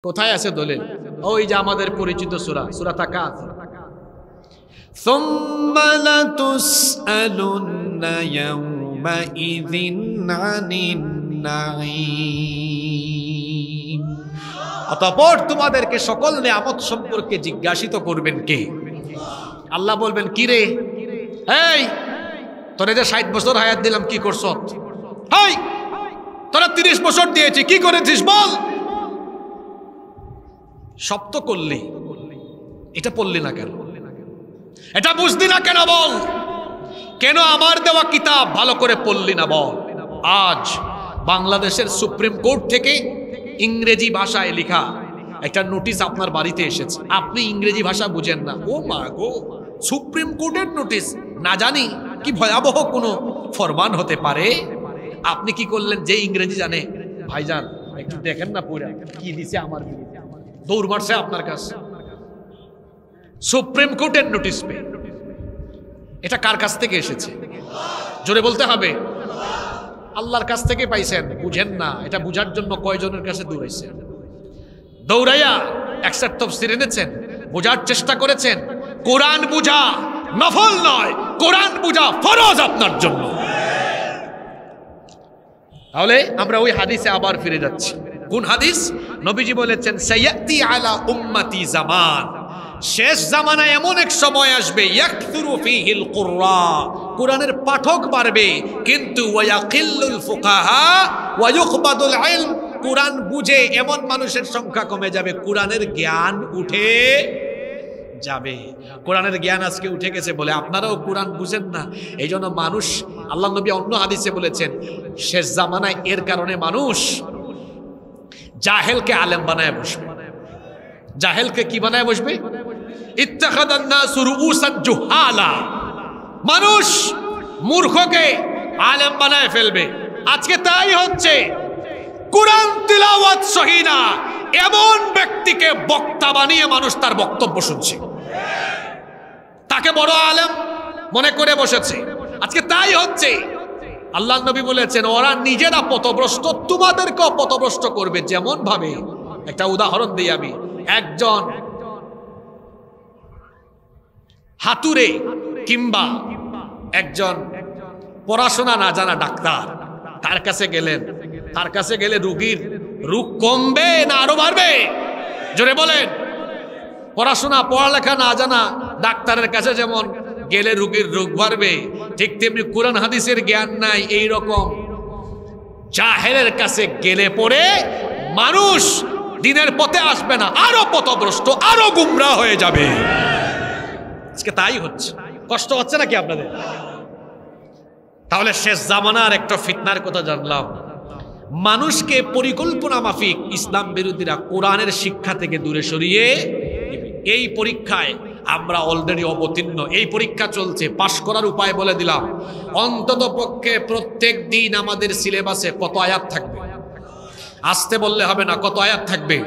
কোথায় আছে দলিল? ওই যে আমাদের পরিচিত সূরা, সূরা তাকাত। সুম্মা লাতুসআলুন্না ইয়াওমাইযিন আনিন নাঈম। অতঃপর তোমাদেরকে সকল নিয়ামত সম্পর্কে জিজ্ঞাসিত করবেন কে? আল্লাহ বলবেন, কি রে, এই তোরে যে 60 বছর হায়াত দিলাম কি করছ? এই তোরা 30 বছর দিয়েছি কি করেছিস বল? সব তো করলি, এটা পড়লি না কেন? এটা বুঝলি না কেন বল? কেন আমার দেওয়া কিতাব ভালো করে পড়লি না বল? আজ বাংলাদেশের সুপ্রিম কোর্ট থেকে ইংরেজি ভাষায় লেখা একটা নোটিশ আপনার বাড়িতে এসেছে, আপনি ইংরেজি ভাষা বুঝেন না। ও মা গো, সুপ্রিম কোর্টের নোটিশ, না জানি কি ভয়াবহ কোনো ফরমান হতে পারে। আপনি কি করলেন? যে ইংরেজি জানে, ভাইজান একটু দেখেন না পুরা কি দিছে, আমার দৌড় মারছে আপনার কাছে। সুপ্রিম কোর্টের নোটিশ পেয়ে এটা কার কাছ থেকে এসেছে? জোরে বলতে হবে। আল্লাহর কাছ থেকে পাইছেন, বুঝেন না। এটা বুঝার জন্য কয়জনের কাছে দৌড়াইছেন? দৌড়াইয়া একসাথে তাফসীর এনেছেন, বোঝার চেষ্টা করেছেন। কোরআন বুঝা নফল নয়, কোরআন বুঝা ফরজ আপনার জন্য। তাহলে আমরা ওই হাদিসে আবার ফিরে যাচ্ছি। কোন হাদিস? নবীজি বলেছেন, সায়াতি আলা উম্মতি জামান, শেষ জামানায় এমন এক সময় আসবে, ইয়াকথুরু ফীহিল কুররা, কোরআনের পাঠক বাড়বে, কিন্তু ওয়ায়াকিল্লুল ফুকাহা ওয়া ইউকবাদুল ইলম, কোরআন বুঝে এমন মানুষের সংখ্যা কমে যাবে, কোরআনের জ্ঞান উঠে যাবে। কোরআনের জ্ঞান আজকে উঠে গেছে বলে আপনারাও কোরআন বুঝেন না। এই জন্য মানুষ, আল্লাহ নবী অন্য হাদিসে বলেছেন, শেষ জামানায় এর কারণে মানুষ জাহেলকে আলেম বানায় বসবে। জাহেলকে কি বানায় বসবে? ইত্তাখাদান নাসু রুউসান জুহালা, মানুষ মূর্খকে আলেম বানায় ফেলবে। আজকে তাই হচ্ছে। কোরআন তিলাওয়াত সহি না, এমন ব্যক্তিকে বক্তা বানিয়ে মানুষ তার বক্তব্য শুনছে, তাকে বড় আলেম মনে করে বসেছে। আজকে তাই হচ্ছে। আল্লাহ নবী বলেছেন, ওরা নিজেরা পথভ্রষ্ট, তোমাদেরকেও পথভ্রষ্ট করবে। যেমন ভাবে, একটা উদাহরণ দিই আমি। একজন হাতুড়ে কিংবা একজন পড়াশোনা না জানা ডাক্তার, তার কাছে গেলেন, তার কাছে গেলে রোগীর রোগ কমবে না আরো বাড়বে? জোরে বলেন। পড়ালেখা না জানা ডাক্তারের কাছে যেমন গেলে রোগীর রোগ বাড়বে, ঠিক তেমনি কোরআন হাদিসের জ্ঞান নাই এই রকম জাহেলের কাছে গেলে পরে মানুষ দিনের পথে আসবে না, আরো পথভ্রষ্ট, আরো গুমরাহ হয়ে যাবে। আজকে তাই হচ্ছে। কষ্ট হচ্ছে নাকি আপনাদের? তাহলে শেষ জামানার একটা ফিতনার কথা জানলাম। মানুষকে পরিকল্পনা মাফিক ইসলাম বিরোধীরা কোরআনের শিক্ষা থেকে দূরে সরিয়ে এই পরীক্ষায় আমরা অলরেডি অবতীর্ণ। এই পরীক্ষা চলছে, পাশ করার উপায় বলে দিলাম। অন্তত পক্ষে প্রত্যেক দিন আমাদের সিলেবাসে কত আয়াত থাকবে? আসতে বললে হবে না, কত আয়াত থাকবে?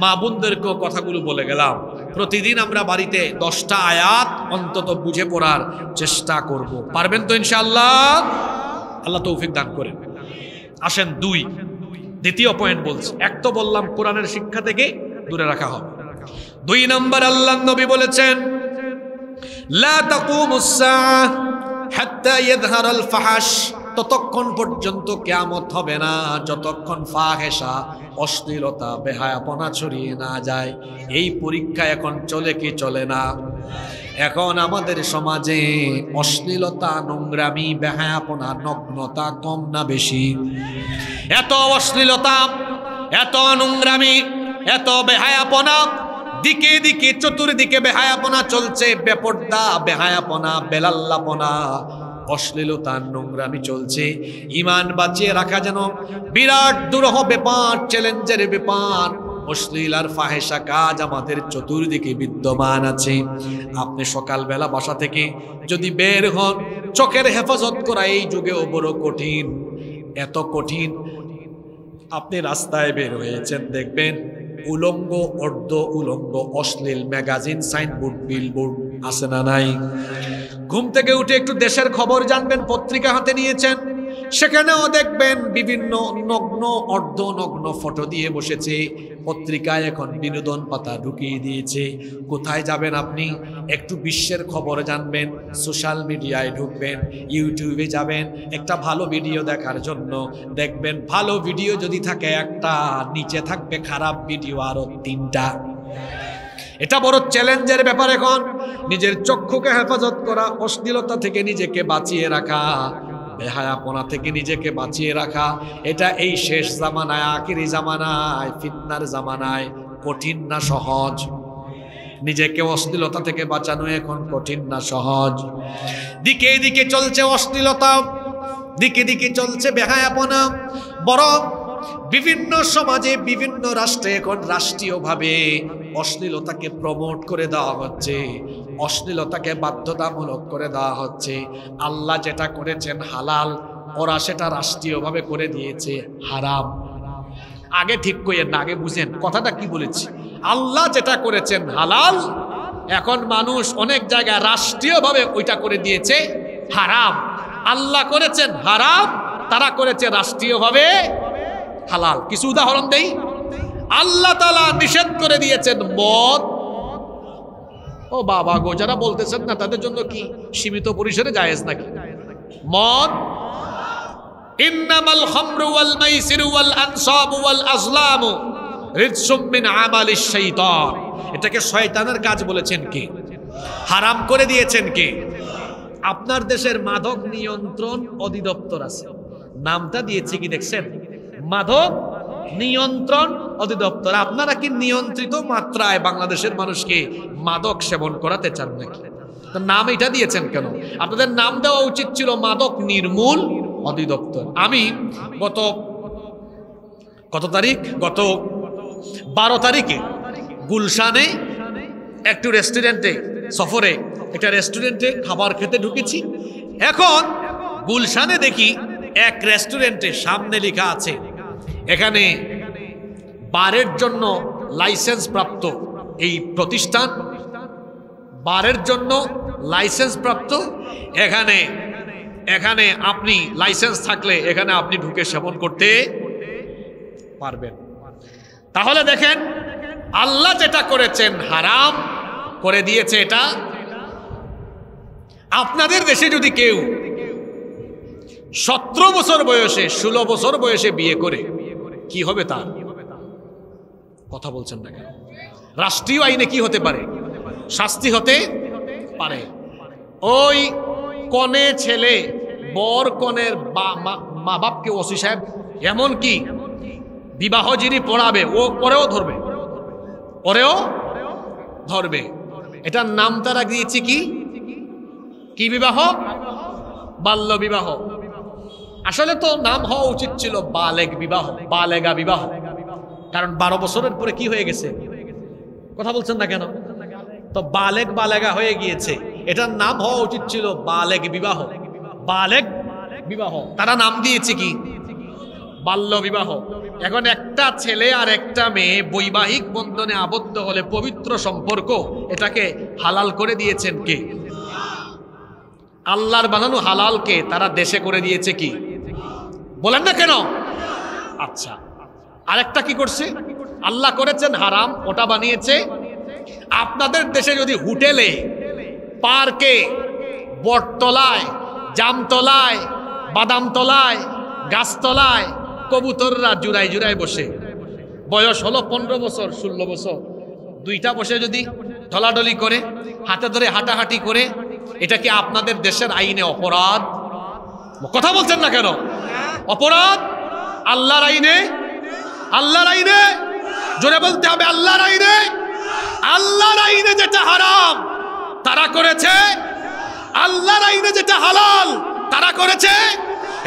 মা বোনদেরকেও কথাগুলো বলে গেলাম। প্রতিদিন আমরা বাড়িতে 10টা আয়াত অন্তত বুঝে পড়ার চেষ্টা করব। পারবেন তো ইনশাআল্লাহ? আল্লাহ তৌফিক দান করেন। আসেন দ্বিতীয় পয়েন্ট বলছি। এক তো বললাম কোরআনের শিক্ষা থেকে দূরে রাখা হবে। 2 নম্বর, আল্লাহর নবী বলেছেন, লা তাকুমুস সাআহ হাত্তা ইয়াযহারাল ফাহাশ, ততক্ষণ পর্যন্ত কিয়ামত হবে না যতক্ষণ ফাহেশা, অশ্লীলতা, বেহায়াপনা ছড়িয়ে না যায়। এই পরীক্ষা এখন চলে কি চলে না? এখন আমাদের সমাজে অশ্লীলতা, নোংরামি, বেহায়াপনা, নগ্নতা কম না বেশি? এত অশ্লীলতা, এত নোংরামি, এত বেহায়াপনা, দিকে দিকে চতুর্দিকে বেহায়াপনা চলছে, বেপর্দা, বেহায়াপনা, বেলাল্লাপনা, অশ্লীলতা, নোংরামি চলছে। ঈমান বাঁচিয়ে রাখা যেন বিরাট দুরূহ ব্যাপার, চ্যালেঞ্জের ব্যাপার। অশ্লীল আর ফাহেশা কাজ আমাদের চতুর্দিকে বিদ্যমান আছে। আপনি সকালবেলা বাসা থেকে যদি বের হন, চোখের হেফাজত করা এই যুগেও বড় কঠিন। এত কঠিন, আপনি রাস্তায় বের হয়েছেন, দেখবেন উলঙ্গ, অর্ধ উলঙ্গ, অশ্লীল ম্যাগাজিন, সাইনবোর্ড, বিলবোর্ড আছে না নাই? ঘুম থেকে উঠে একটু দেশের খবর জানবেন, পত্রিকা হাতে নিয়েছেন, সেখানেও দেখবেন বিভিন্ন নগ্ন নগ্ন অর্ধনগ্ন ফটো দিয়ে বসেছে। পত্রিকায় এখন বিনোদন পাতা ঢুকিয়ে দিয়েছে। কোথায় যাবেন আপনি? একটু বিশ্বের খবর জানবেন, সোশ্যাল মিডিয়ায় ঢুকবেন, ইউটিউবে যাবেন একটা ভালো ভিডিও দেখার জন্য। দেখবেন ভালো ভিডিও যদি থাকে একটা, নিচে থাকবে খারাপ ভিডিও আরো 3টা। এটা বড় চ্যালেঞ্জের ব্যাপার এখন। নিজের চক্ষুকে হেফাজত করা, অশ্লীলতা থেকে নিজেকে বাঁচিয়ে রাখা, বেহায়াপনা থেকে নিজেকে বাঁচিয়ে রাখা, এটা এই শেষ জামানায়, আখিরি জামানায়, ফিতনার জামানায় কঠিন না সহজ? নিজেকে অশ্লীলতা থেকে বাঁচানো এখন কঠিন না সহজ? দিকে দিকে চলছে অশ্লীলতা, দিকে দিকে চলছে বেহায়াপনা। বরং বিভিন্ন সমাজে, বিভিন্ন রাষ্ট্রে এখন রাষ্ট্রীয়ভাবে অশ্লীলতাকে প্রমোট করে দেওয়া হচ্ছে, অশ্লীলতাকে বাধ্যতামূলক করে দেওয়া হচ্ছে। আল্লাহ যেটা করেছেন হালাল, ওরা সেটা রাষ্ট্রীয়ভাবে করে দিয়েছে হারাম। আগে ঠিক করেন না, আগে বুঝেন কথাটা কি বলেছি। আল্লাহ যেটা করেছেন হালাল, এখন মানুষ অনেক জায়গায় রাষ্ট্রীয়ভাবে ওইটা করে দিয়েছে হারাম। আল্লাহ করেছেন হারাম, তারা করেছে রাষ্ট্রীয়ভাবে হালাল। কিছু উদাহরণ দেই। আল্লাহ তাআলা নিষেধ করে দিয়েছেন মদ। ও বাবা গো, যারা বলতেছেন না তাদের জন্য কি সীমিত পরিসরে জায়েজ নাকি মদ? ইন্নামাল খামরু ওয়াল মাইসিরু ওয়াল আনসাবু ওয়াল আজলামু রিজসুম মিন আমালিশ শাইতান। এটাকে শয়তানের কাজ বলেছেন কে? হারাম করে দিয়েছেন কে? আপনার দেশের মাদক নিয়ন্ত্রণ অধিদপ্তর আছে, নামটা দিয়েছে কি দেখছেন? মাদক নিয়ন্ত্রণ অধিদপ্তর। আপনারা কি নিয়ন্ত্রিত মাত্রায় বাংলাদেশের মানুষকে মাদক সেবন করাতে চান নাকি? নাম এটা দিয়েছেন কেন? আপনাদের নাম দেওয়া উচিত ছিল মাদক নির্মূল অধিদপ্তর। আমি গত তারিখ, গত 12 তারিখে গুলশানে একটু রেস্টুরেন্টে, সফরে একটা রেস্টুরেন্টে খাবার খেতে ঢুকেছি। এখন গুলশানে দেখি এক রেস্টুরেন্টে সামনে লেখা আছে এখানে বারের জন্য লাইসেন্স প্রাপ্ত এই প্রতিষ্ঠান, বারের জন্য লাইসেন্স প্রাপ্ত। এখানে আপনি লাইসেন্স থাকলে এখানে আপনি ঢুকে সেবন করতে পারবেন। তাহলে দেখেন আল্লাহ যেটা করেছেন হারাম করে দিয়েছে এটা। আপনাদের দেশে যদি কেউ 17 বছর বয়সে, 16 বছর বয়সে বিয়ে করে, কি হবে তার? কথা বলছেন না কেন? রাষ্ট্রীয় আইনে কি হতে পারে? শাস্তি হতে পারে। ওই কনে ছেলে, বর কনের মা বাপকে ওসি সাহেব, এমনকি বিবাহ যিনি পড়াবে ও পরেও ধরবে। এটার নাম তারা দিয়েছে কি বিবাহ? বাল্য বিবাহ। আসলে তো নাম হওয়া উচিত ছিল বালেগ বিবাহ, বালেগা বিবাহ। কারণ 12 বছরের পরে কি হয়ে গেছে? কথা বলছেন না কেন? তো বালেগ বালেগা হয়ে গিয়েছে, এটার নাম হওয়া উচিত ছিল বালেগ বিবাহ, বালেগ বিবাহ। তারা নাম দিয়েছে কি? বাল্য বিবাহ। এখন একটা ছেলে আর একটা মেয়ে বৈবাহিক বন্ধনে আবদ্ধ হলে পবিত্র সম্পর্ক, এটাকে হালাল করে দিয়েছেন কে? আল্লাহর বানানো হালালকে তারা দেশে করে দিয়েছে কি? বলেন না কেন? আচ্ছা, আরেকটা কি করছে? আল্লাহ করেছেন হারাম, ওটা বানিয়েছে। আপনাদের দেশে যদি হোটেলে, পার্কে, বটতলায়, জামতলায়, বাদামতলায়, গাছতলায় কবুতররা জুড়াই জুড়াই বসে, বয়স হলো 15 বছর, 16 বছর, দুইটা বসে যদি ঢলাঢলি করে, হাতে ধরে হাঁটাহাঁটি করে, এটা কি আপনাদের দেশের আইনে অপরাধ? কথা বলছেন না কেন? অপরাধ আল্লাহর আইনে, আল্লাহর আইনে, জোরে বলতে হবে আল্লাহর আইনে। আল্লাহর আইনে যেটা হারাম তারা করেছে, আল্লাহর আইনে যেটা হালাল তারা করেছে।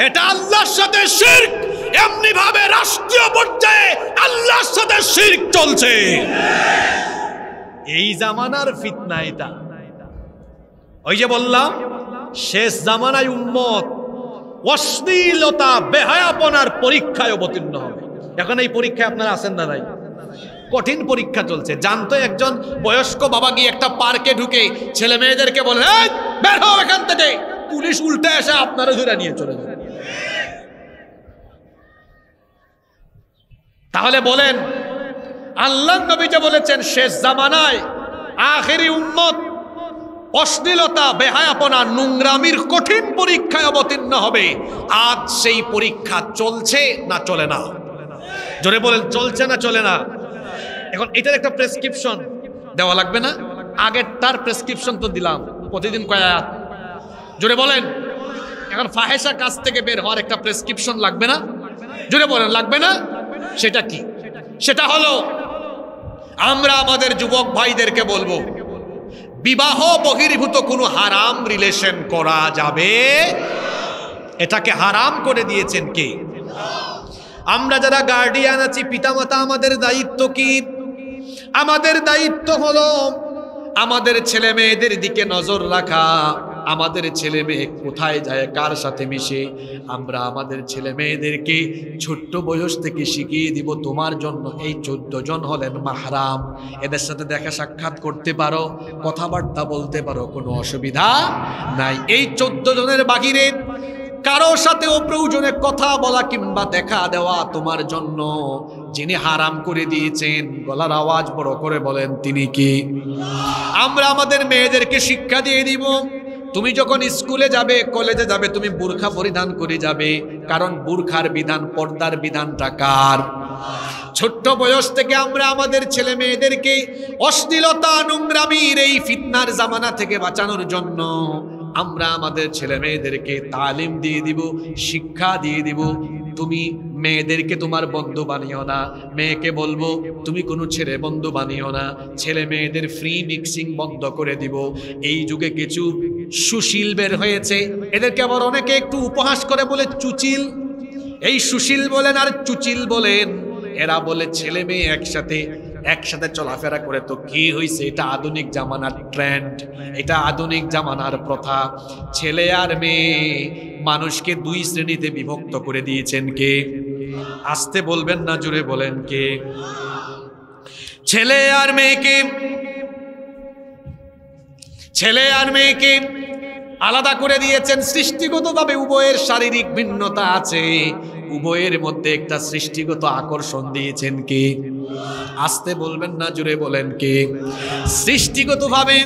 এটা আল্লাহর সাথে শিরক। এমনি ভাবে রাষ্ট্রীয় পর্যায়ে আল্লাহর সাথে শিরক চলছে। এই জামানার ফিতনা এটা। ওই যে বললাম শেষ জামানায় উম্মত অশ্লীলতা, বেহায়াপনার পরীক্ষায় অবতীর্ণ হবে। এখন এই পরীক্ষায় আপনারা আছেন না নাই? কঠিন পরীক্ষা চলছে। জানতো একজন বয়স্ক বাবা গিয়ে একটা পার্কে ঢুকে ছেলে মেয়েদেরকে বলে, বের হও এখান থেকে, পুলিশ উল্টে এসে আপনারা ধরে নিয়ে চলে যাবে। তাহলে বলেন, আল্লাহর নবী যে বলেছেন শেষ জামানায় আখেরি উম্মত অশ্লীলতা, বেহায়াপনা, নোংরামির কঠিন পরীক্ষায় অবতীর্ণ হবে, আজ সেই পরীক্ষা চলছে না চলে না? জোরে বলেন, চলছে না চলে না? এখন এটার একটা প্রেসক্রিপশন দেওয়া লাগবে না? আগের তার প্রেসক্রিপশন তো দিলাম, প্রতিদিন কয় আয়াত? জোরে বলেন। এখন ফাহেসা কাজ থেকে বের হওয়ার একটা প্রেসক্রিপশন লাগবে না? জোরে বলেন, লাগবে না? সেটা কি? সেটা হলো, আমরা আমাদের যুবক ভাইদেরকে বলবো, বিবাহ বহির্ভূত কোনো হারাম রিলেশন করা যাবে? এটাকে হারাম করে দিয়েছেন কে? আমরা যারা গার্ডিয়ান আছি, পিতামাতা, আমাদের দায়িত্ব কি? আমাদের দায়িত্ব হলো আমাদের ছেলে মেয়েদের দিকে নজর রাখা। আমাদের ছেলে মেয়ে কোথায় যায়, কার সাথে মিশে, আমরা আমাদের ছেলে মেয়েদেরকে ছোট্ট বয়স থেকে শিখিয়ে দিব, তোমার জন্য এই 14 জন হলেন মাহরাম, এদের সাথে দেখা সাক্ষাৎ করতে পারো, কথাবার্তা বলতে পারো, কোনো অসুবিধা নাই। এই 14 জনের বাহিরে কারো সাথেও প্রয়োজনে কথা বলা কিংবা দেখা দেওয়া তোমার জন্য যিনি হারাম করে দিয়েছেন, গলার আওয়াজ বড় করে বলেন, তিনি কি? আমরা আমাদের মেয়েদেরকে শিক্ষা দিয়ে দিব, তুমি যখন স্কুলে যাবে, কলেজে যাবে, তুমি বুরখা পরিধান করে যাবে, কারণ বুরখার বিধান, পর্দার বিধানটা কার? ছোট্ট বয়স থেকে আমরা আমাদের ছেলে মেয়েদেরকে অশ্লীলতা, নোংরামির এই ফিতনার জামানা থেকে বাঁচানোর জন্য আমরা আমাদের ছেলে মেয়েদেরকে তালিম দিয়ে দিব, শিক্ষা দিয়ে দিব। তুমি মেয়েদেরকে তোমার বন্ধু বানিও না, মেয়েকে বলবো তুমি কোনো ছেলে বন্ধু বানিও না। ছেলে মেয়েদের ফ্রি মিক্সিং বন্ধ করে দিব। এই যুগে কিছু সুশীল বের হয়েছে, এদেরকে আবার অনেকে একটু উপহাস করে বলে চুচিল। এই সুশীল বলেন আর চুচিল বলেন, এরা বলে ছেলে মেয়ে একসাথে চলাফেরা করে, তো কি হয়েছে? এটা আধুনিক জামানার ট্রেন্ড, এটা আধুনিক জামানার প্রথা। ছেলে আর মেয়ে মানুষকে 2 শ্রেণীতে বিভক্ত করে দিয়েছেন কে? আসতে বলবেন না, জোরে বলেন কে? ছেলে আর মেয়েকে আলাদা করে দিয়েছেন। সৃষ্টিগতভাবে উভয়ের শারীরিক ভিন্নতা আছে, উভয়ের মধ্যে একটা সৃষ্টিগত আকর্ষণ দিয়েছেন কে? আসতে বলবেন না, জোরে বলেন কে? সৃষ্টিগতভাবে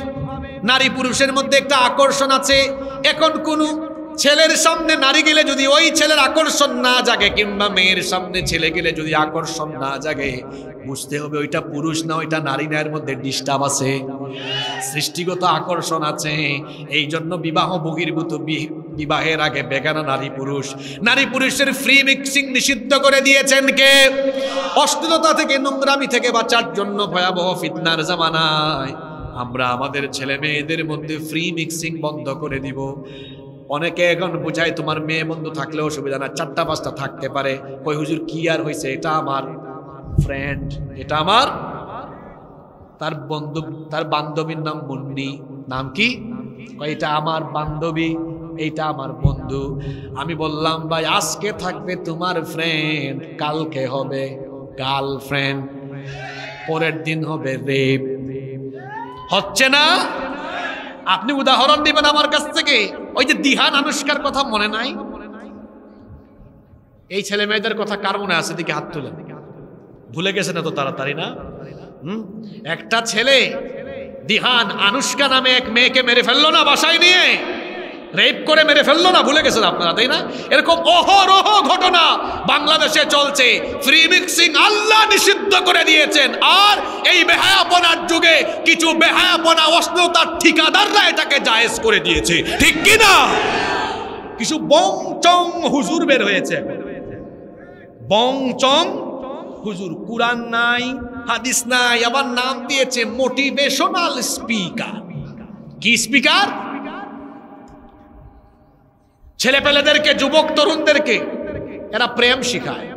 নারী পুরুষের মধ্যে একটা আকর্ষণ আছে। এখন কোন ছেলের সামনে নারী গেলে যদি ওই ছেলের আকর্ষণ না জাগে, কিংবা মেয়ের সামনে ছেলে গেলে যদি আকর্ষণ না জাগে, বুঝতে হবে ওইটা পুরুষ না, ওইটা নারী না, এর মধ্যে ডিস্টার্ব আছে, সৃষ্টিগত আকর্ষণ আছে। এই জন্য বিবাহ বহির্ভূত বিবাহের আগে বেগানা নারী পুরুষের ফ্রি মিক্সিং নিষিদ্ধ করে দিয়েছেন কে? অশ্লীলতা থেকে, নোংরামি থেকে বাঁচার জন্য ভয়াবহ ফিতনার জামানায় আমরা আমাদের ছেলে মেয়েদের মধ্যে ফ্রি মিক্সিং বন্ধ করে দিব। অনেকে এখন বুঝায় তোমার মেয়ে বন্ধু থাকলে অসুবিধা না, 4টা-5টা থাকতে পারে। কই হুজুর কি আর হয়েছে, এটা আমার ফ্রেন্ড, এটা আমার, তার বন্ধু, তার বান্ধবীর নাম মুন্নি। নাম কি? কই এটা আমার বান্ধবী, এইটা আমার বন্ধু। আমি বললাম ভাই, আজকে থাকবে তোমার ফ্রেন্ড, কালকে হবে গার্লফ্রেন্ড, পরের দিন হবে রেপ। হচ্ছে না? আপনি উদাহরণ দিবেন আমার কাছ থেকে। ওই যে দিহান আনুষ্কার কথা মনে নাই? এই ছেলে মেয়েদের কথা কার মনে আছে? দিকে হাত তুলে। ভুলে গেছে না তো তাড়াতাড়ি না? একটা ছেলে দিহান আনুষ্কা নামে এক মেয়েকে মেরে ফেললো না, বাসায় নিয়ে রেপ করে মেরে ফেললো না? ভুলে গেছেন আপনারা, তাই না? এরকম অহরহ ঘটনা বাংলাদেশে চলছে। ফ্রি মিক্সিং আল্লাহ নিষিদ্ধ করে দিয়েছেন। আর এই বেহায়াপনার যুগে কিছু বেহায়াপনা, অশ্লীলতার ঠিকাদাররা এটাকে জায়েজ করে দিয়েছে, ঠিক কি না? কিছু বং চং হুজুর বের হয়েছে, বং চং হুজুর, কুরআন নাই, হাদিস নাই, আবার নাম দিয়েছে মোটিভেশনাল স্পিকার। কি স্পিকার? ছেলেপেলেদেরকে, যুবক তরুণদেরকে এরা প্রেম শিখায়,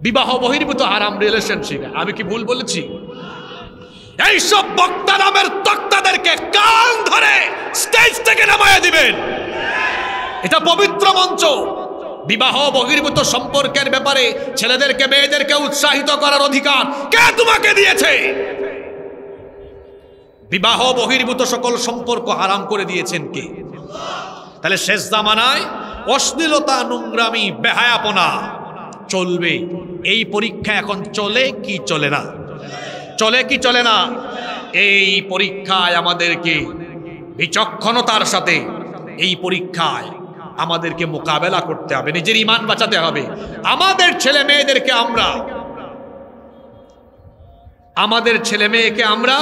বিবাহ বহির্ভূত হারাম রিলেশন শিখায়। আমি কি ভুল বলেছি? এইসব বক্তা নামের তক্তাদেরকে কান ধরে স্টেজ থেকে নামায় দিবেন। এটা পবিত্র মঞ্চ। বিবাহ বহির্ভূত সম্পর্কের ব্যাপারে ছেলেদেরকে, মেয়েদেরকে উৎসাহিত করার অধিকার কে তোমাকে দিয়েছে? বিবাহ বহির্ভূত সকল সম্পর্ক হারাম করে দিয়েছেন কে? তাহলে শেষ জামানায় অশ্লীলতা, নোংরামি, বেহায়াপনা চলবে। এই পরীক্ষা এখন চলে কি চলে না? চলে কি চলে না? এই পরীক্ষায় আমাদেরকে বিচক্ষণতার সাথে এই পরীক্ষায় আমাদেরকে মোকাবেলা করতে হবে, নিজের ঈমান বাঁচাতে হবে। আমাদের ছেলে মেয়েদেরকে আমরা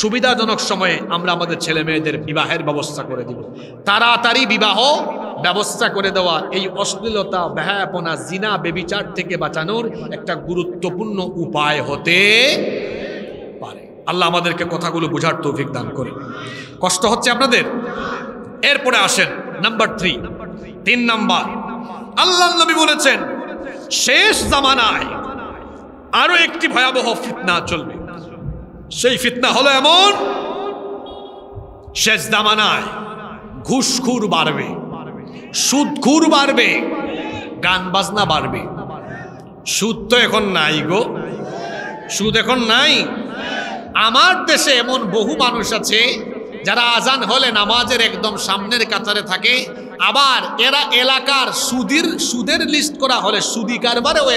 সুবিধাজনক সময়ে আমরা আমাদের ছেলে মেয়েদের বিবাহের ব্যবস্থা করে দিব। তাড়াতাড়ি বিবাহ ব্যবস্থা করে দেওয়া এই অশ্লীলতা, বেহায়াপনা, জিনা, বেবিচার থেকে বাঁচানোর একটা গুরুত্বপূর্ণ উপায় হতে পারে। আল্লাহ আমাদেরকে কথাগুলো বুঝার তৌফিক দান করে। কষ্ট হচ্ছে আপনাদের? এরপরে আসেন নাম্বার 3 নাম্বার, আল্লাহ নবী বলেছেন শেষ জামানায় আরো একটি ভয়াবহ ফিতনা চলবে। সেই ফিতনা হলো এমন, শেষ জামানায় ঘুষখোর বাড়বে, সুদখোর বাড়বে, গান বাজনা বাড়বে। সুদ তো এখন নাই গো, সুদ এখন নাই। আমার দেশে এমন বহু মানুষ আছে যারা আজান হলে নামাজের একদম সামনের কাতারে থাকে, আবার এরা এলাকার সুদের লিস্ট করা হলে সুদি কারবারেও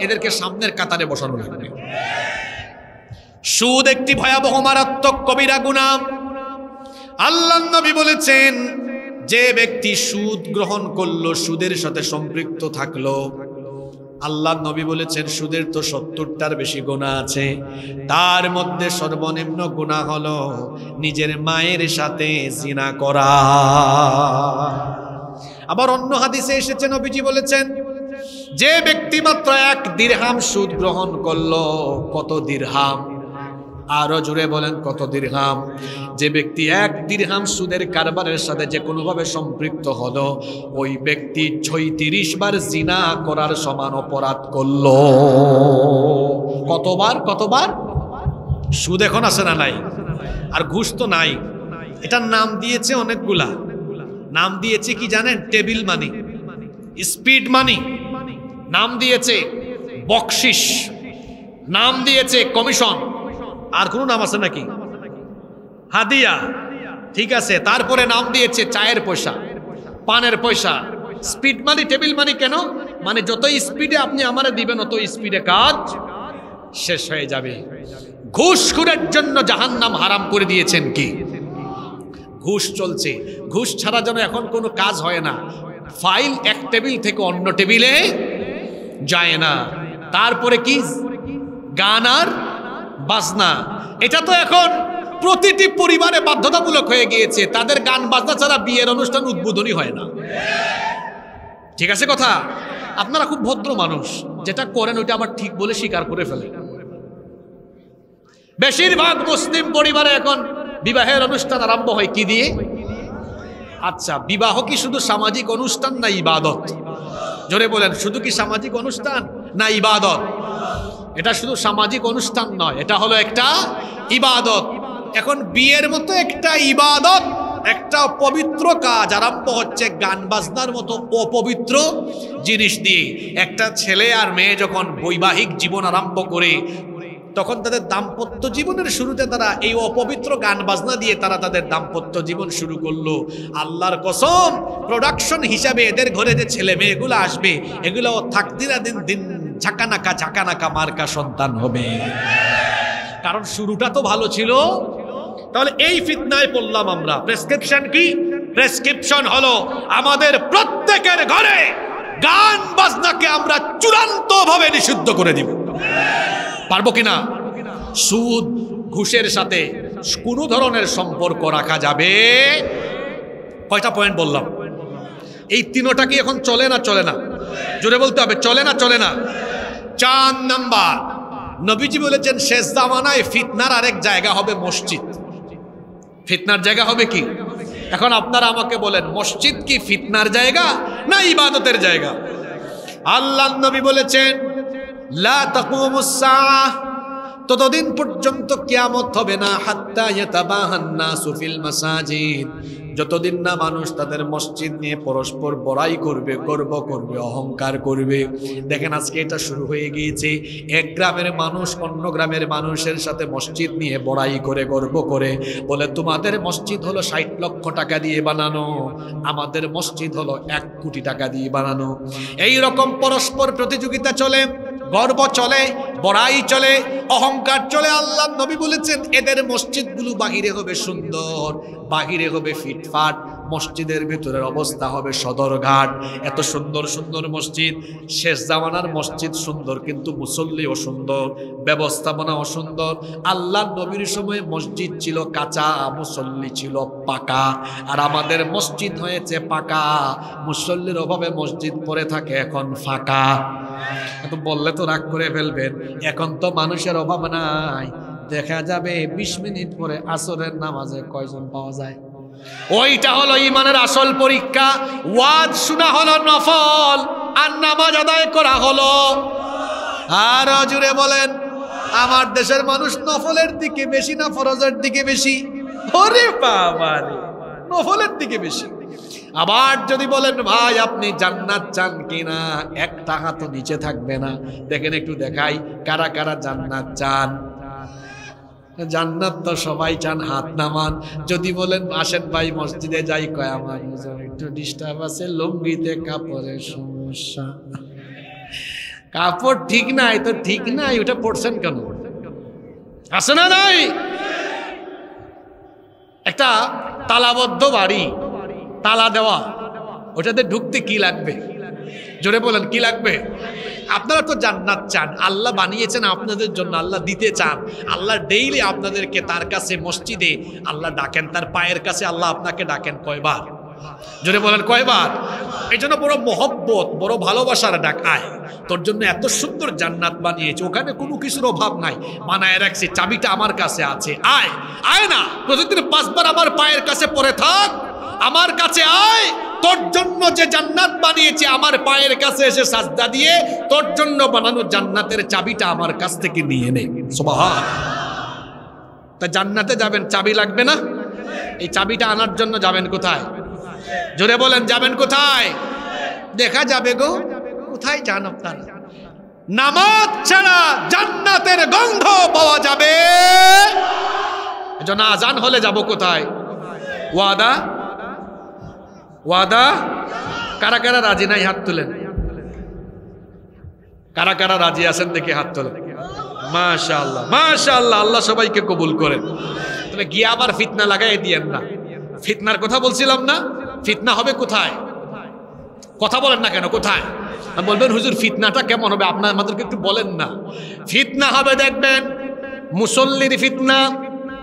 এদেরকে সামনের কাতারে বসানো লাগবে। সুদ একটি ভয়াবহ মারাত্মক কবিরা গুনাহ। আল্লাহর নবী বলেছেন যে ব্যক্তি সুদ গ্রহণ করলো, সুদের সাথে সম্পৃক্ত থাকলো, আল্লাহর নবী বলেছেন সুদের তো 70টার বেশি গুনাহ আছে, তার মধ্যে সর্বনিম্ন গুনাহ হলো নিজের মায়ের সাথে জিনা করা। আবার অন্য হাদিসে এসেছে নবীজি বলেছেন যে ব্যক্তি মাত্র 1 দিরহাম সুদ গ্রহণ করলো, কত দিরহাম? আরো জোরে বলেন কত দিরহাম? যে ব্যক্তি 1 দিরহাম সুদের কারবারের সাথে যে কোনোভাবে সম্পৃক্ত হলো, ওই ব্যক্তি 36 বার জিনা করার সমান অপরাধ করলো। কতবার? সুদ এখন আছে না নাই? আর ঘুষ তো নাই। এটার নাম দিয়েছে অনেকগুলা। নাম দিয়েছে কি জানেন? টেবিল মানি, স্পিড মানি, নাম দিয়েছে বকশিস, নাম দিয়েছে কমিশন। আর কোন নাম আছে নাকি? হাদিয়া, ঠিক আছে। তারপরে নাম দিয়েছে চায়ের পয়সা, পানের পয়সা। স্পিড মানি, টেবিল মানি কেন? মানে যত স্পিডে আপনি আমারে দিবেন অত স্পিডে কাজ শেষ হয়ে যাবে। ঘুষখোরের জন্য জাহান্নাম হারাম করে দিয়েছেন কি? ঘুষ চলছে, ঘুষ ছাড়া যেন এখন কোনো কাজ হয় না। ফাইল এক টেবিল থেকে অন্য টেবিলে যায় না। তারপরে কি? গান আর বাজনা। এটা তো এখন প্রতিটি পরিবারে বাধ্যতামূলক হয়ে গিয়েছে। তাদের গান বাজনা ছাড়া বিয়ের অনুষ্ঠান উদ্বোধনী হয় না। ঠিক আছে কথা? আপনারা খুব ভদ্র মানুষ, যেটা করেন ওইটা আবার ঠিক বলে স্বীকার করে ফেলেন। বেশিরভাগ মুসলিম পরিবারে এখন বিবাহের অনুষ্ঠান আরম্ভ হয় কি দিয়ে? আচ্ছা, বিবাহ কি শুধু সামাজিক অনুষ্ঠান না ইবাদত? জোরে বলেন, শুধু কি সামাজিক অনুষ্ঠান না ইবাদত? এটা শুধু সামাজিক অনুষ্ঠান নয়, এটা হলো একটা ইবাদত। এখন বিয়ের মতো একটা ইবাদত, একটা পবিত্র কাজ আরম্ভ হচ্ছে গান বাজনার মতো অপবিত্র জিনিস দিয়ে। একটা ছেলে আর মেয়ে যখন বৈবাহিক জীবন আরম্ভ করে, তখন তাদের দাম্পত্য জীবনের শুরুতে তারা এই অপবিত্র গান বাজনা দিয়ে তারা তাদের দাম্পত্য জীবন শুরু করলো। আল্লাহর কসম, প্রোডাকশন হিসাবে এদের ঘরে যে ছেলে মেয়েগুলো আসবে, এগুলো থাকদিরা দিন দিন ঝাঁকানাকা মার্কা সন্তান হবে। কারণ শুরুটা তো ভালো ছিল। তাহলে এই ফিতনায় পড়লাম আমরা। প্রেসক্রিপশন কি? প্রেসক্রিপশন হলো আমাদের প্রত্যেকের ঘরে গান বাজনাকে আমরা চূড়ান্ত ভাবে নিষিদ্ধ করে দিব। পারবো কিনা? সুদ, ঘুষের সাথে কোন ধরনের সম্পর্ক রাখা যাবে? কয়টা পয়েন্ট বললাম? এই তিনটা কি এখন চলে না চলে না? জোরে বলতে হবে, চলে না চলে না? 4 নাম্বার, নবীজি বলেছেন শেষ জামানায় ফিতনার আরেক জায়গা হবে মসজিদ। ফিতনার জায়গা হবে কি? এখন আপনারা আমাকে বলেন, মসজিদ কি ফিতনার জায়গা না ইবাদতের জায়গা? আল্লাহর নবী বলেছেন লা তাকুমুস সাআহ ততদিন পর্যন্ত কিয়ামত হবে না। হাত্তা ইয়াতাবাহান নাসু ফিল মাসাজিদ, যতদিন না মানুষ তাদের মসজিদ নিয়ে পরস্পর বড়াই করবে, গর্ব করবে, অহংকার করবে। দেখেন আজকে এটা শুরু হয়ে গিয়েছে। এক গ্রামের মানুষ অন্য গ্রামের মানুষের সাথে মসজিদ নিয়ে বড়াই করে, গর্ব করে, বলে তোমাদের মসজিদ হলো 60 লক্ষ টাকা দিয়ে বানানো, আমাদের মসজিদ হলো 1 কোটি টাকা দিয়ে বানানো। এই রকম পরস্পর প্রতিযোগিতা চলে, গর্ব চলে, বড়াই চলে, অহংকার চলে। আল্লাহ নবী বলেছেন এদের মসজিদগুলো বাহিরে হবে সুন্দর, বাহিরে হবে ফিটফাট, মসজিদের ভিতরের অবস্থা হবে সদরঘাট। এত সুন্দর সুন্দর মসজিদ, শেষ জামানার মসজিদ সুন্দর কিন্তু মুসল্লি অসুন্দর, ব্যবস্থাপনা অসুন্দর। আল্লাহ নবীর সময় মসজিদ ছিল কাঁচা, মুসল্লি ছিল পাকা। আর আমাদের মসজিদ হয়েছে পাকা, মুসল্লির অভাবে মসজিদ পড়ে থাকে এখন ফাঁকা। তো বললে তো রাগ করে ফেলবেন, এখন তো মানুষের অভাব নাই। দেখা যাবে 20 মিনিট পরে আসরের নামাজে কয়জন পাওয়া যায়। ওইটা হলো ইমানের আসল পরীক্ষা। ওয়াজ শোনা হলো নফল, আর নামাজ আদায় করা হলো। আর জুড়ে বলেন, আমার দেশের মানুষ নফলের দিকে বেশি না ফরজের দিকে বেশি? ওরে বাবা রে, নফলের দিকে বেশি। আবার যদি বলেন ভাই আপনি জান্নাত চান কিনা, 1 টাকা তো নিচে থাকবে না। দেখেন একটু দেখাই কারা কারা জান্নাত চান। জান্নাত তো সবাই চান, হাত নামান। যদি বলেন আসেন ভাই মসজিদে যাই, কয় আমার একটু ডিস্টার্ব আছে, লুঙ্গিতে কাপড়ের সমস্যা, কাপড় ঠিক নাই। তো ঠিক নাই, ওটা পড়ছেন কেন? আছে না নাই? একটা তালাবদ্ধ বাড়ি, তালা দেওয়া, ওটাতে ঢুকতে কি লাগবে? জোরে বলেন কি লাগবে? আপনারা তো জান্নাত চান, আল্লাহ বানিয়েছেন আপনাদের জন্য, আল্লাহ দিতে চান। আল্লাহ ডেইলি আপনাদেরকে তার কাছে মসজিদে আল্লাহ ডাকেন, তার পায়ের কাছে আল্লাহ আপনাকে ডাকেন কয়বার? জোরে বলেন কয়বার? এই জন্য বড় মহব্বত, বড় ভালোবাসার ডাক। আয়, তোর জন্য এত সুন্দর জান্নাত বানিয়েছে, ওখানে কোনো কিছুর অভাব নাই, বানায় রাখছি, চাবিটা আমার কাছে আছে। আয়, আয় না, প্রতিদিন 5 বার আমার পায়ের কাছে পড়ে থাক, আমার কাছে আয়। তোর জন্য যে জান্নাত বানিয়েছে, আমার পায়ের কাছে এসে সাজদা দিয়ে তোর জন্য বানানো জান্নাতের চাবিটা আমার কাছ থেকে নিয়ে নে। সুবহান। তা জান্নাতে যাবেন, চাবি লাগবে না? এই চাবিটা আনার জন্য যাবেন কোথায়? জোরে বলেন যাবেন কোথায়? দেখা যাবে গো। কোথায় যান আপনারা? নামাজ ছাড়া জান্নাতের গন্ধ পাওয়া যাবে। এজন্য আজান হলে যাব কোথায়? ওয়াদা, ওয়াদা। কারা কারা রাজি নাই হাত তুলেন? কারা কারা রাজি আছেন দেখে হাত তোলেন। মাশাআল্লাহ, মাশাআল্লাহ, আল্লাহ সবাইকে কবুল করেন। তবে গিয়ে আবার ফিতনা লাগাই দিয়েন না। ফিতনার কথা বলছিলাম না? ফিতনা হবে কোথায়? কথা বলেন না কেন? কোথায়? বলবেন হুজুর ফিতনাটা কেমন হবে, আপনার আমাদেরকে একটু বলেন না। ফিতনা হবে দেখবেন মুসল্লির ফিতনা,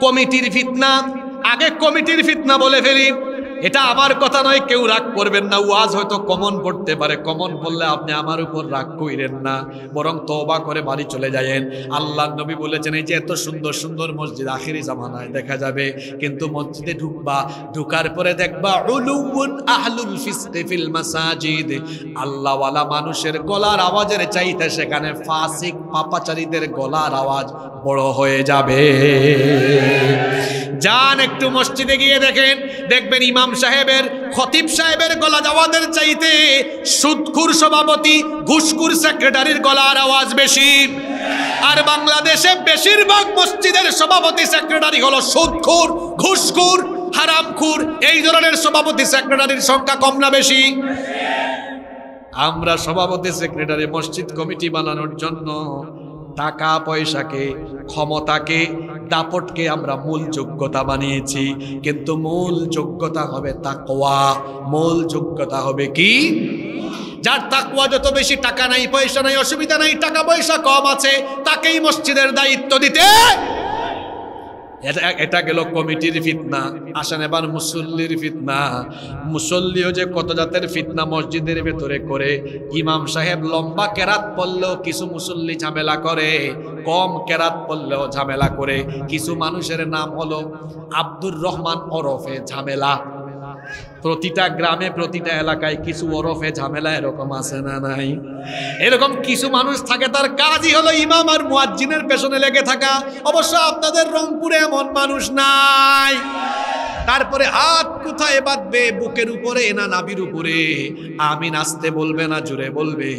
কমিটির ফিতনা। আগে কমিটির ফিতনা বলে ফেলি, এটা আমার কথা নয়, কেউ রাগ করবেন না। ওয়াজ হয়তো কমন পড়তে পারে, কমন বললে আপনি আমার উপর রাগ কইরেন না, বরং তওবা করে বাড়ি চলে যায়েন। আল্লাহ নবী বলেছেন এই যে এত সুন্দর সুন্দর মসজিদ আখিরি জামানায় দেখা যাবে, কিন্তু মসজিদে ঢুকবা, ঢুকার পরে দেখবা উলুউন আহলুল ফিসকি ফিল মাসাজিদ, আল্লাহওয়ালা মানুষের গলার আওয়াজের চাইতে সেখানে ফাসিক পাপাচারীদের গলার আওয়াজ বড় হয়ে যাবে। যান একটু মসজিদে গিয়ে দেখেন, দেখবেন ইমাম সাহেবের, খতিব সাহেবের গলা আওয়াজের চাইতে সুদখুর সভাপতি, ঘুষখুর সেক্রেটারির গলার আওয়াজ বেশি। আর বাংলাদেশে বেশিরভাগ মসজিদের সভাপতি সেক্রেটারি হলো সুদখুর, ঘুষখুর, হারামখুর। এই ধরনের সভাপতি সেক্রেটারির সংখ্যা কম না বেশি? আমরা সভাপতি সেক্রেটারি মসজিদ কমিটি বানানোর জন্য টাকা পয়সাকে, ক্ষমতাকে, দাপটকে আমরা মূল যোগ্যতা বানিয়েছি, কিন্তু মূল যোগ্যতা হবে তাকওয়া। মূল যোগ্যতা হবে কি? যার তাকওয়া যত বেশি, টাকা নাই, পয়সা নাই, অসুবিধা নাই, টাকা পয়সা কম আছে, তাকেই মসজিদের দায়িত্ব দিতে। এটা গেল কমিটির ফিতনা। আসেন এবার মুসল্লির ফিতনা। মুসল্লিও যে কত জাতের ফিতনা মসজিদের ভেতরে করে। ইমাম সাহেব লম্বা কেরাত পড়লেও কিছু মুসল্লি ঝামেলা করে, কম কেরাত পড়লেও ঝামেলা করে। কিছু মানুষের নাম হলো আব্দুর রহমান ওরফে ঝামেলা। প্রতিটা গ্রামে প্রতিটা এলাকায় কিছু ওরফে ঝামেলা এরকম আছে না নাই? এরকম কিছু মানুষ থাকে তার কাজই হলো ইমাম আর মুয়াজ্জিনের পেছনে লেগে থাকা। অবশ্য আপনাদের রংপুরে এমন মানুষ নাই। তারপরে হাত কোথায় বাঁধবে, বুকের উপরে না নাভির উপরে, আমিন আসতে বলবে না জোরে বলবে,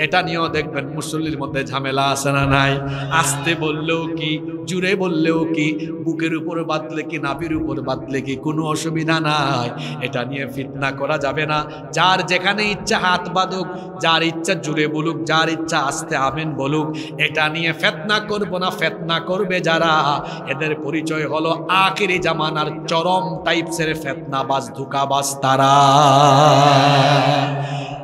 এটা নিয়েও দেখবেন মুসল্লির মধ্যে ঝামেলা আছে না নাই? আসতে বললেও কি, জোরে বললেও কি, বুকের উপর বাঁধলে কি নাভির উপর বাঁধলে কি, কোনো অসুবিধা নাই। এটা নিয়ে ফিতনা করা যাবে না। যার যেখানে ইচ্ছা হাত বাঁধুক, যার ইচ্ছা জুড়ে বলুক, যার ইচ্ছা আস্তে আমিন বলুক, এটা নিয়ে ফিতনা করব না। ফিতনা করবে যারা, এদের পরিচয় হলো আখিরি জামানার চরম টাইপসের ফিতনাবাজ, ধোঁকাবাজ তারা।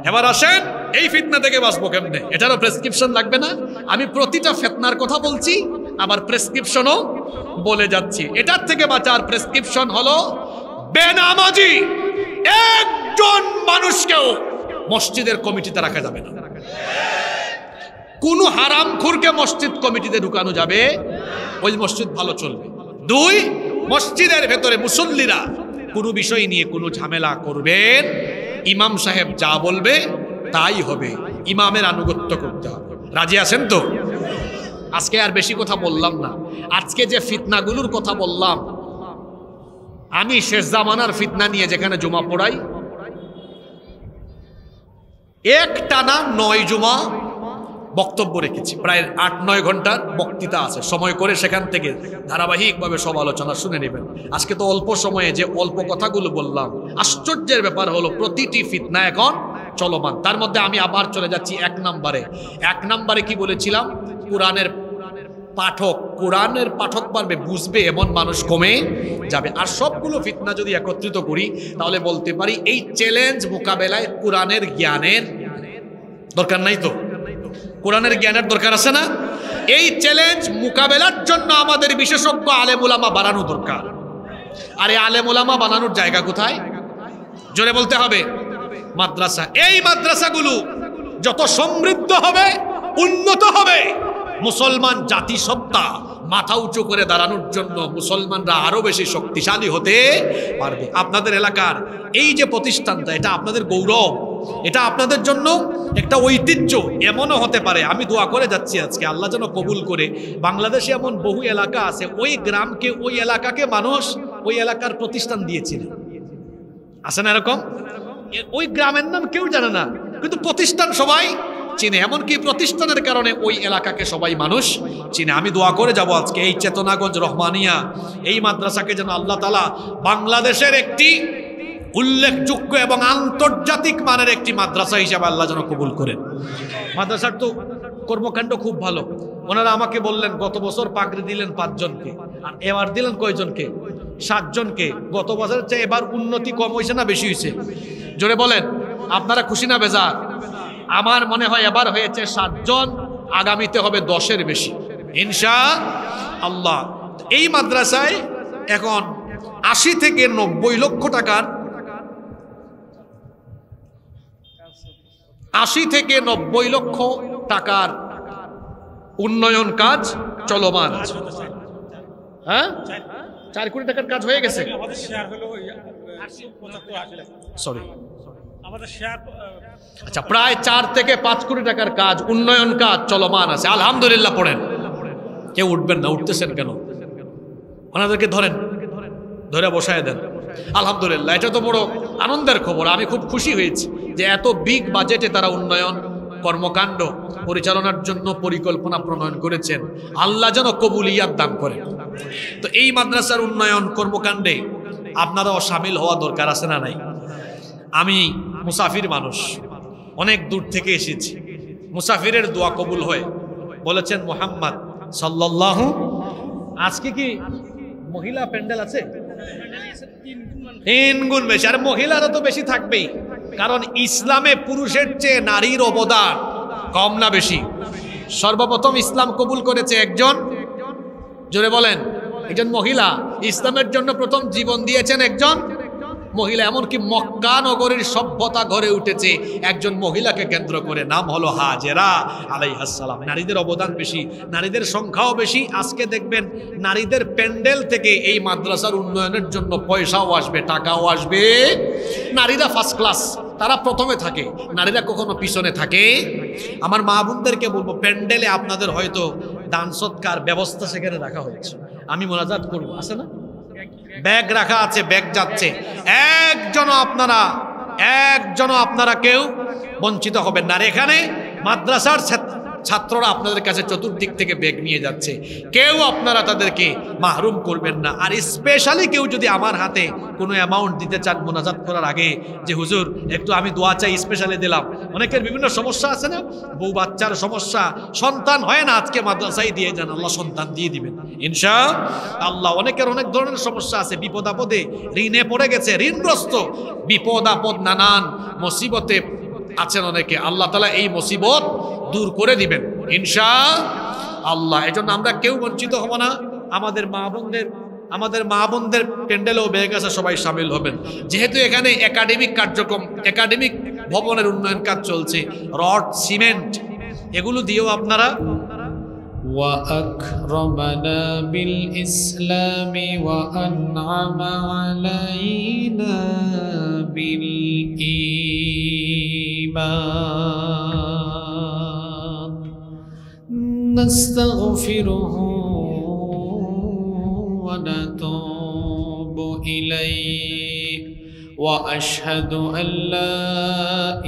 এবার আসেন এই ফিতনা থেকে বাঁচবো কেমনে, এটারও প্রেসক্রিপশন লাগবে না? আমি প্রতিটা ফিতনার কথা বলছি, আবার প্রেসক্রিপশনও বলে যাচ্ছি। এটার থেকে বাঁচার প্রেসক্রিপশন হলো বেনামাজি একজন মানুষকেও মসজিদের কমিটিতে রাখা যাবে না। কোন হারামখোরকে মসজিদ কমিটিতে ঢুকানো যাবে, ওই মসজিদ ভালো চলবে। 2, মসজিদের ভেতরে মুসল্লিরা কোনো বিষয় নিয়ে কোনো ঝামেলা করবেন, ইমাম সাহেব যা বলবে তাই হবে, ইমামের আনুগত্য করতে হবে। রাজি আছেন তো? আজকে আর বেশি কথা বললাম না। আজকে যে ফিতনাগুলোর কথা বললাম, আমি শেষ জামানার ফিতনা নিয়ে যেখানে জুমা পড়াই, একটানা 9 জুমা বক্তব্য রেখেছি, প্রায় 8-9 ঘন্টার বক্তৃতা আছে। সময় করে সেখান থেকে ধারাবাহিকভাবে সব আলোচনা শুনে নেবেন। আজকে তো অল্প সময়ে যে অল্প কথাগুলো বললাম, আশ্চর্যের ব্যাপার হলো প্রতিটি ফিতনা এখন চলমান। তার মধ্যে আমি আবার চলে যাচ্ছি 1 নম্বরে কি বলেছিলাম? কোরআনের পাঠক, কোরআনের পাঠক পারবে, বুঝবে এমন মানুষ কমে যাবে। আর সবগুলো ফিতনা যদি একত্রিত করি, তাহলে বলতে পারি এই চ্যালেঞ্জ মোকাবেলায় কোরআনের জ্ঞানের দরকার নাই তো? কোরআনের জ্ঞানের দরকার আছে না? এই চ্যালেঞ্জ মোকাবেলার জন্য আমাদের বিশেষজ্ঞ আলেম উলামা বানানো দরকার। আর এই আলেম উলামা বানানোর জায়গা কোথায়? জোরে বলতে হবে, মাদ্রাসা। এই মাদ্রাসাগুলো যত সমৃদ্ধ হবে, উন্নত হবে, মুসলমান জাতিসত্তা মাথা উঁচু করে দাঁড়ানোর জন্য মুসলমানরা আরো বেশি শক্তিশালী হতে পারবে। আপনাদের এলাকার এই যে প্রতিষ্ঠানটা, এটা আপনাদের গৌরব, এটা আপনাদের জন্য একটা ঐতিহ্য। এমনও হতে পারে, আমি দোয়া করে যাচ্ছি আজকে আল্লাহ যেন কবুল করে। বাংলাদেশে এমন বহু এলাকা আছে, ওই গ্রামকে, ওই এলাকাকে মানুষ ওই এলাকার প্রতিষ্ঠান দিয়েছিলেন। আছে না এরকম? ওই গ্রামের নাম কেউ জানে না, কিন্তু প্রতিষ্ঠান সবাই চিনে। এমনকি প্রতিষ্ঠানের কারণে ওই এলাকাকে সবাই মানুষ চিনে। আমি দোয়া করে যাব আজকে এই চেতনাগঞ্জ রহমানিয়া, এই মাদ্রাসাকে যেন আল্লাহ তাআলা বাংলাদেশের একটি উল্লেখযোগ্য এবং আন্তর্জাতিক মানের একটি মাদ্রাসা হিসেবে আল্লাহ যেন কবুল করেন। মাদ্রাসার তো কর্মকাণ্ড খুব ভালো। ওনারা আমাকে বললেন গত বছর পাগড়ি দিলেন 5 জনকে, আর এবার দিলেন কয়জনকে? 7 জনকে। গত বছরের চেয়ে এবার উন্নতি কম হয়েছে না বেশি হয়েছে? জোরে বলেন, আপনারা খুশি না বেজার? আমার মনে হয় এবার হয়েছে 7 জন, আগামীতে হবে 10-এর বেশি ইনশাআল্লাহ। এই মাদ্রাসায় এখন 80 থেকে 90 লক্ষ টাকার 80 থেকে 90 লক্ষ টাকার উন্নয়ন কাজ চলমান আছে। হ্যাঁ, 4 কোটি টাকার কাজ হয়ে গেছে। সরি, আচ্ছা, প্রায় 4 থেকে 5 কোটি টাকার কাজ, উন্নয়ন কাজ চলমান আছে। আলহামদুলিল্লাহ পড়েন। কেউ উঠবেন না, উঠতেছেন কেন? ওনাদেরকে ধরেন, ধরে বসায় দেন। আলহামদুলিল্লাহ, এটা তো বড় আনন্দের খবর। আমি খুব খুশি হয়েছি যে এত বিগ বাজেটে তারা উন্নয়ন কর্মকাণ্ড পরিচালনার জন্য পরিকল্পনা প্রণয়ন করেছেন। আল্লাহ যেন কবুলিয়াত দান করেন। তো এই মাদ্রাসার উন্নয়ন কর্মকাণ্ডে আপনারাও সামিল হওয়া দরকার আছে না নাই? আমি মুসাফির মানুষ, অনেক দূর থেকে এসেছি। মুসাফিরের দোয়া কবুল হয় বলেছেন মুহাম্মদ সাল্লাল্লাহু। আজকে কি মহিলা প্যান্ডেল আছে? 3 গুণ বেশি। আর মহিলারা তো বেশি থাকবেই, কারণ ইসলামে পুরুষের চেয়ে নারীর অবদান কম না বেশি? সর্বপ্রথম ইসলাম কবুল করেছে একজন, জোরে বলেন, একজন মহিলা। ইসলামের জন্য প্রথম জীবন দিয়েছেন একজন মহিলা, এমনকি মক্কা নগরীর সভ্যতা গড়ে উঠেছে একজন মহিলাকে কেন্দ্র করে, নাম হলো হাজেরা আলাইহিস সালাম। নারীদের অবদান বেশি, নারীদের সংখ্যাও বেশি। আজকে দেখবেন নারীদের প্যান্ডেল থেকে এই মাদ্রাসার উন্নয়নের জন্য পয়সাও আসবে, টাকাও আসবে। নারীরা ফার্স্ট ক্লাস, তারা প্রথমে থাকে, নারীরা কখনো পিছনে থাকে। আমার মা বোনদেরকে বলবো, প্যান্ডেলে আপনাদের হয়তো দান সৎকার ব্যবস্থা সেখানে রাখা হয়েছে, আমি মোনাজাত করবো, আছে না? ব্যাগ রাখা আছে, ব্যাগ যাচ্ছে। একজনও আপনারা কেউ বঞ্চিত হবেন না। আর এখানে মাদ্রাসার ছাত্ররা আপনাদের কাছে চতুর্দিক থেকে ব্যাগ নিয়ে যাচ্ছে, কেউ আপনারা তাদেরকে মাহরুম করবেন না। আর স্পেশালি কেউ যদি আমার হাতে কোনো অ্যামাউন্ট দিতে চান মোনাজাত করার আগে, যে হুজুর একটু আমি দোয়া চাই, স্পেশালি দিলাম। অনেকের বিভিন্ন সমস্যা আছে না, বউ বাচ্চার সমস্যা, সন্তান হয় না, আজকে মাদ্রাসায় দিয়ে যান, আল্লাহ সন্তান দিয়ে দিবেন ইনশাআল্লাহ। অনেকের অনেক ধরনের সমস্যা আছে, বিপদ আপদে ঋণে পড়ে গেছে, ঋণগ্রস্ত, বিপদ আপদ নানান মুসিবতে আছেন অনেকে, আল্লাহ তাআলা এই মুসিবত দূর করে দিবেন ইনশাআল্লাহ। এজন্য আমরা কেউ বঞ্চিত হব না। আমাদের মা বোনদের প্যান্ডেলেও ব্যাগ আছে, সবাই শামিল হবেন। যেহেতু এখানে একাডেমিক কার্যক্রম, একাডেমিক ভবনের উন্নয়ন কাজ চলছে, রড সিমেন্ট এগুলো দিয়েও আপনারা وأكرمنا بالإسلام وأنعم علينا بالإيمان نستغفره ونتوب إليه وأشهد أن لا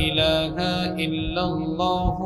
إله إلا الله